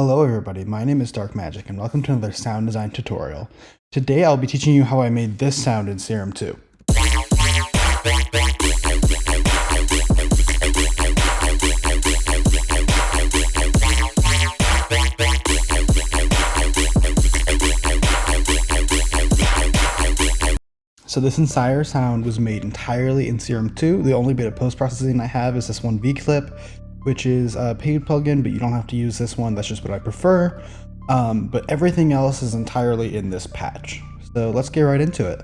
Hello everybody, my name is Dark Magic and welcome to another sound design tutorial. Today I'll be teaching you how I made this sound in Serum 2. So this entire sound was made entirely in Serum 2. The only bit of post-processing I have is this one V-clip, which is a paid plugin, but you don't have to use this one. That's just what I prefer. But everything else is entirely in this patch. So let's get right into it.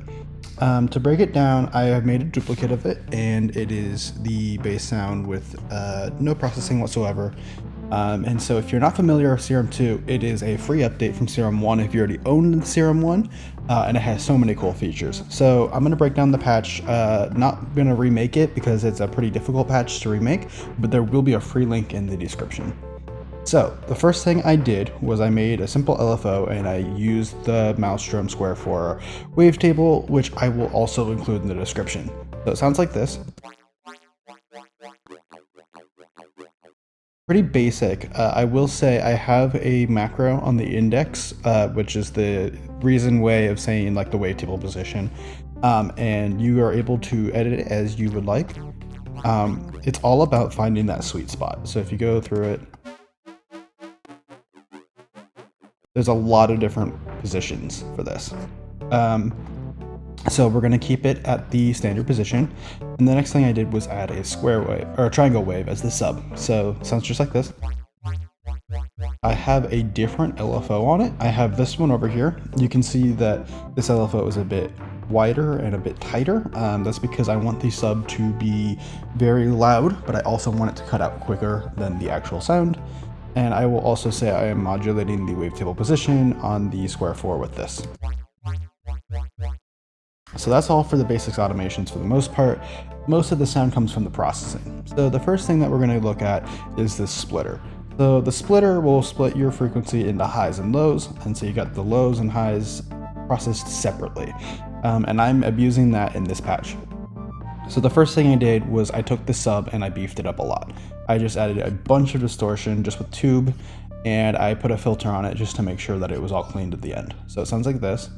To break it down, I have made a duplicate of it, and it is the bass sound with no processing whatsoever. And so if you're not familiar with Serum 2, it is a free update from Serum 1 if you already owned Serum 1, and it has so many cool features. So I'm going to break down the patch, not going to remake it because it's a pretty difficult patch to remake, but there will be a free link in the description. So the first thing I did was I made a simple LFO and I used the Maelstrom SQUARE4 wavetable, which I will also include in the description. So it sounds like this. Pretty basic. I will say I have a macro on the index, which is the reason way of saying like the wavetable position, and you are able to edit it as you would like. It's all about finding that sweet spot. So if you go through it, there's a lot of different positions for this. So we're going to keep it at the standard position. And the next thing I did was add a square wave or a triangle wave as the sub. So it sounds just like this. I have a different LFO on it. I have this one over here. You can see that this LFO is a bit wider and a bit tighter. That's because I want the sub to be very loud, but I also want it to cut out quicker than the actual sound. And I will also say I am modulating the wavetable position on the SQUARE4 with this. So that's all for the basics automations for the most part. Most of the sound comes from the processing. So the first thing that we're going to look at is this splitter. So the splitter will split your frequency into highs and lows, and so you got the lows and highs processed separately. And I'm abusing that in this patch. So the first thing I did was I took the sub and I beefed it up a lot. I just added a bunch of distortion just with tube, and I put a filter on it just to make sure that it was all cleaned at the end. So it sounds like this.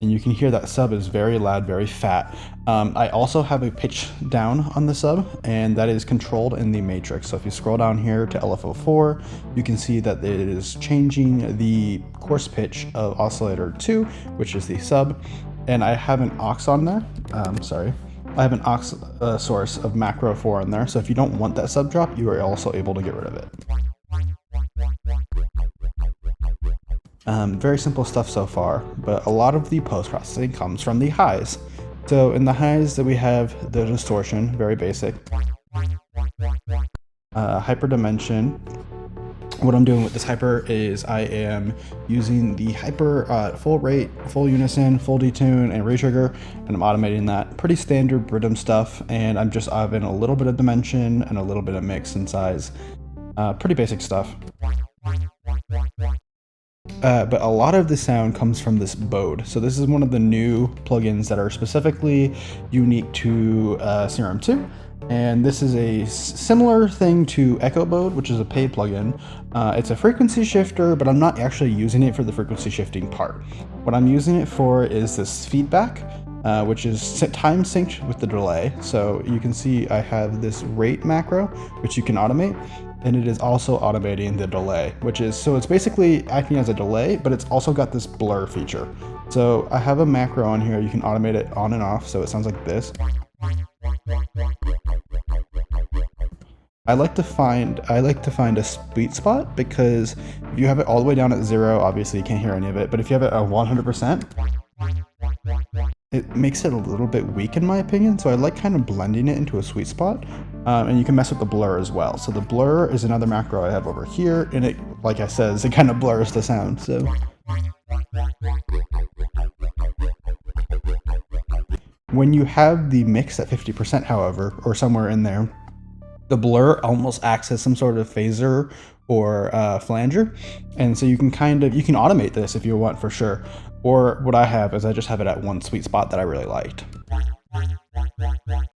And you can hear that sub is very loud, very fat. I also have a pitch down on the sub, and that is controlled in the matrix. So if you scroll down here to LFO4, you can see that it is changing the coarse pitch of oscillator 2, which is the sub. And I have an aux on there. I have an aux source of macro 4 in there. So if you don't want that sub drop, you are also able to get rid of it. Very simple stuff so far, but a lot of the post-processing comes from the highs. So in the highs that we have the distortion, very basic. Hyperdimension. What I'm doing with this hyper is I am using the hyper full rate, full unison, full detune, and retrigger, and I'm automating that. Pretty standard RIDDIM stuff, and I'm just adding a little bit of dimension and a little bit of mix and size. Pretty basic stuff. But a lot of the sound comes from this Bode. So this is one of the new plugins that are specifically unique to Serum 2. And this is a similar thing to Echo Bode, which is a paid plugin. It's a frequency shifter, but I'm not actually using it for the frequency shifting part. What I'm using it for is this feedback, which is time synced with the delay. So you can see I have this rate macro, which you can automate. And it is also automating the delay, so it's basically acting as a delay, but it's also got this blur feature. So I have a macro on here, you can automate it on and off, so it sounds like this. I like to find a sweet spot, because if you have it all the way down at 0, obviously you can't hear any of it, but if you have it at 100%, it makes it a little bit weak in my opinion, so I like kind of blending it into a sweet spot. And you can mess with the blur as well. So the blur is another macro I have over here, and it, like I said, it kind of blurs the sound. So when you have the mix at 50%, however, or somewhere in there, the blur almost acts as some sort of phaser or flanger, and so you can automate this if you want, for sure. Or what I have is I just have it at one sweet spot that I really liked.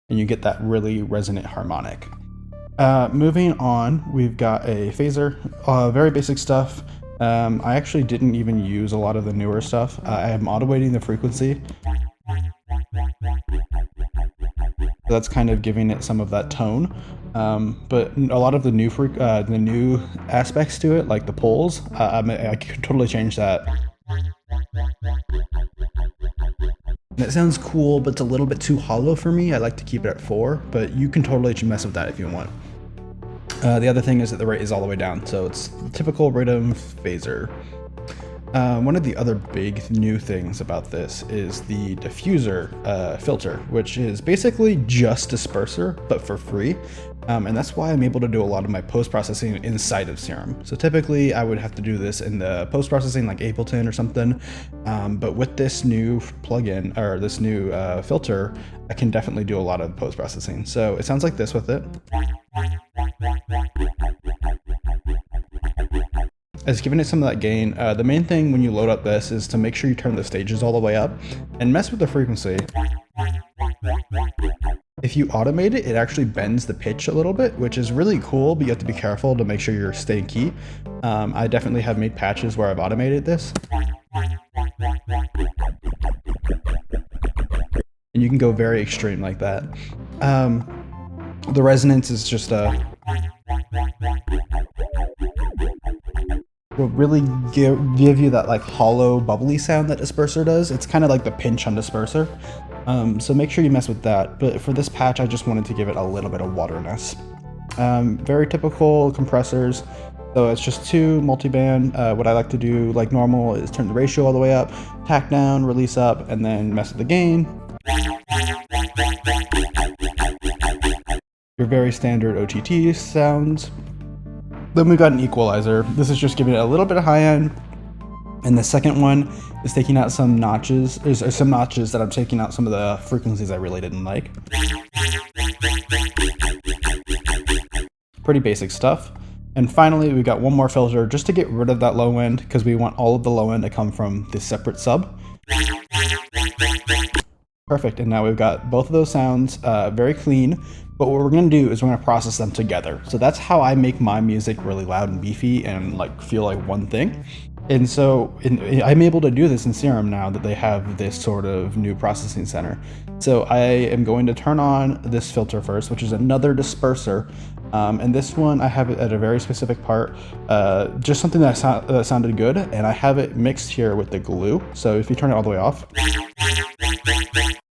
And you get that really resonant harmonic. Moving on, we've got a phaser, very basic stuff. I actually didn't even use a lot of the newer stuff. I am modulating the frequency. So that's kind of giving it some of that tone. But a lot of the new aspects to it, like the pulls, I could totally change that. And it sounds cool, but it's a little bit too hollow for me. I like to keep it at 4, but you can totally mess with that if you want. The other thing is that the rate is all the way down, so it's typical RIDDIM phaser. One of the other big new things about this is the diffuser filter, which is basically just disperser, but for free. And that's why I'm able to do a lot of my post-processing inside of Serum. So typically I would have to do this in the post-processing like Ableton or something. But with this new plugin, or this new filter, I can definitely do a lot of post-processing. So it sounds like this with it. It's giving it some of that gain. The main thing when you load up this is to make sure you turn the stages all the way up and mess with the frequency. If you automate it, it actually bends the pitch a little bit, which is really cool, but you have to be careful to make sure you're staying key. I definitely have made patches where I've automated this. And you can go very extreme like that. The resonance is just will really give you that like hollow bubbly sound that disperser does. It's kind of like the pinch on disperser. So make sure you mess with that. But for this patch, I just wanted to give it a little bit of waterness. Very typical compressors. So it's just 2 multiband. What I like to do like normal is turn the ratio all the way up, tack down, release up, and then mess with the gain. Your very standard OTT sounds. Then we've got an equalizer. This is just giving it a little bit of high end. And the second one is taking out some notches. There's some notches that I'm taking out some of the frequencies I really didn't like. Pretty basic stuff. And finally, we got one more filter just to get rid of that low end, because we want all of the low end to come from this separate sub. Perfect, and now we've got both of those sounds very clean. But what we're gonna do is we're gonna process them together. So that's how I make my music really loud and beefy and like feel like one thing. And so I'm able to do this in Serum now that they have this sort of new processing center. So I am going to turn on this filter first, which is another disperser. And this one, I have it at a very specific part, just something that sounded good. And I have it mixed here with the glue. So if you turn it all the way off,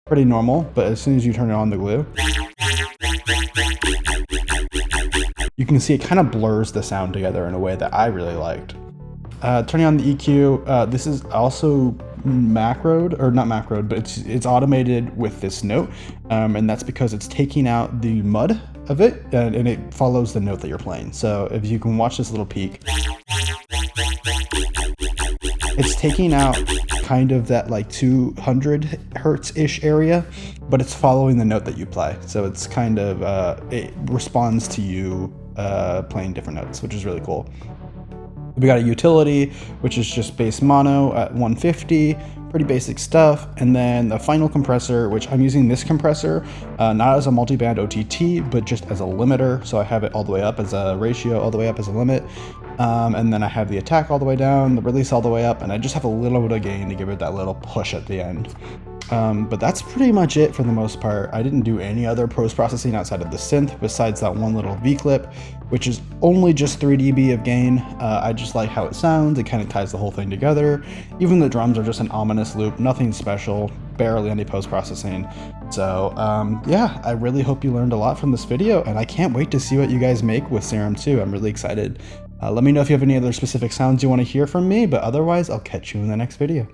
pretty normal, but as soon as you turn it on the glue, you can see it kind of blurs the sound together in a way that I really liked. Turning on the EQ, this is also macroed, or not macroed, but it's automated with this note, and that's because it's taking out the mud of it, and it follows the note that you're playing. So if you can watch this little peak, it's taking out kind of that like 200 hertz-ish area, but it's following the note that you play. So it's kind of, it responds to you playing different notes, which is really cool. We got a utility, which is just bass mono at 150, pretty basic stuff. And then the final compressor, which I'm using this compressor, not as a multiband OTT, but just as a limiter. So I have it all the way up as a ratio, all the way up as a limit. And then I have the attack all the way down, the release all the way up, and I just have a little bit of gain to give it that little push at the end. But that's pretty much it for the most part. I didn't do any other post-processing outside of the synth besides that one little V-clip, which is only just 3 dB of gain. I just like how it sounds. It kind of ties the whole thing together. Even the drums are just an ominous loop, nothing special, barely any post-processing. So yeah, I really hope you learned a lot from this video, and I can't wait to see what you guys make with Serum 2. I'm really excited. Let me know if you have any other specific sounds you want to hear from me, but otherwise I'll catch you in the next video.